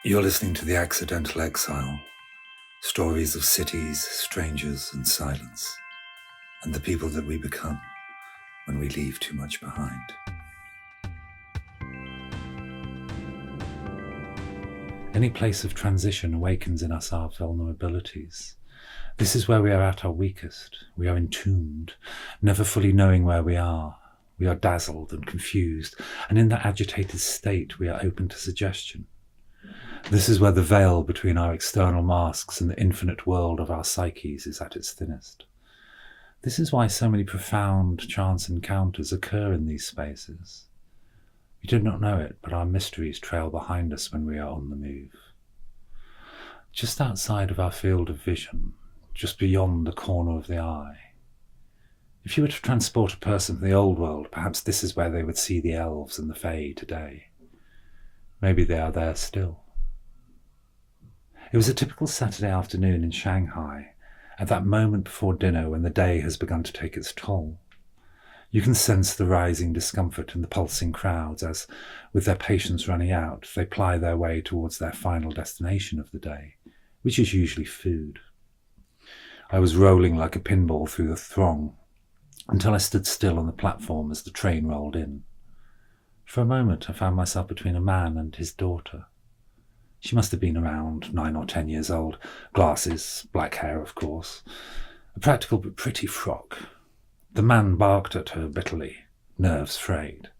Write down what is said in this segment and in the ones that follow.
You're listening to The Accidental Exile, stories of cities, strangers, and silence, and the people that we become when we leave too much behind. Any place of transition awakens in us our vulnerabilities. This is where we are at our weakest. We are entombed, never fully knowing where we are. We are dazzled and confused, and in that agitated state we are open to suggestion. This is where the veil between our external masks and the infinite world of our psyches is at its thinnest. This is why so many profound chance encounters occur in these spaces. We do not know it, but our mysteries trail behind us when we are on the move. Just outside of our field of vision, just beyond the corner of the eye. If you were to transport a person from the old world, perhaps this is where they would see the elves and the fae today. Maybe they are there still. It was a typical Saturday afternoon in Shanghai, at that moment before dinner when the day has begun to take its toll. You can sense the rising discomfort in the pulsing crowds as, with their patience running out, they ply their way towards their final destination of the day, which is usually food. I was rolling like a pinball through the throng until I stood still on the platform as the train rolled in. For a moment I found myself between a man and his daughter. She must have been around 9 or 10 years old, glasses, black hair of course, a practical but pretty frock. The man barked at her bitterly, nerves frayed.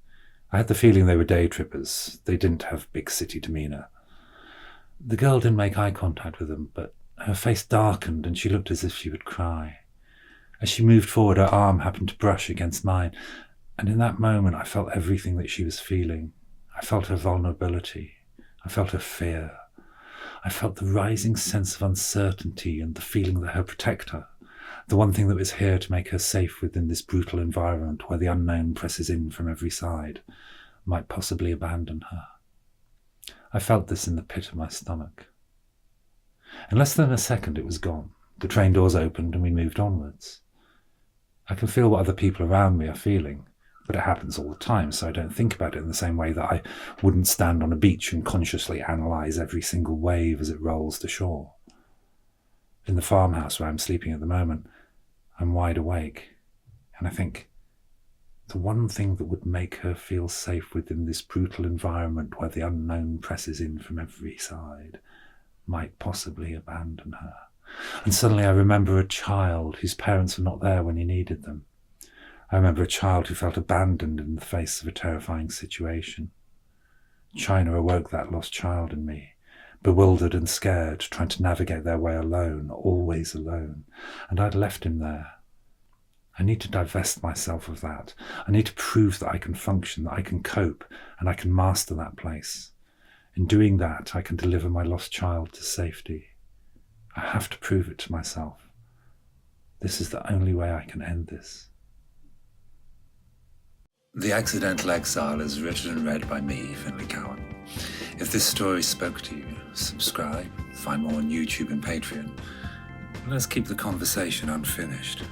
I had the feeling they were day trippers. They didn't have big city demeanour. The girl didn't make eye contact with them, but her face darkened and she looked as if she would cry. As she moved forward, her arm happened to brush against mine, and in that moment I felt everything that she was feeling. I felt her vulnerability. I felt her fear. I felt the rising sense of uncertainty and the feeling that her protector, the one thing that was here to make her safe within this brutal environment where the unknown presses in from every side, might possibly abandon her. I felt this in the pit of my stomach. In less than a second it was gone. The train doors opened and we moved onwards. I can feel what other people around me are feeling, but it happens all the time, so I don't think about it in the same way that I wouldn't stand on a beach and consciously analyse every single wave as it rolls to shore. In the farmhouse where I'm sleeping at the moment, I'm wide awake, and I think the one thing that would make her feel safe within this brutal environment where the unknown presses in from every side might possibly abandon her. And suddenly I remember a child whose parents were not there when he needed them. I remember a child who felt abandoned in the face of a terrifying situation. China awoke that lost child in me, bewildered and scared, trying to navigate their way alone, always alone, and I'd left him there. I need to divest myself of that. I need to prove that I can function, that I can cope, and I can master that place. In doing that, I can deliver my lost child to safety. I have to prove it to myself. This is the only way I can end this. The Accidental Exile is written and read by me, Finley Cowan. If this story spoke to you, subscribe, find more on YouTube and Patreon. Let's keep the conversation unfinished.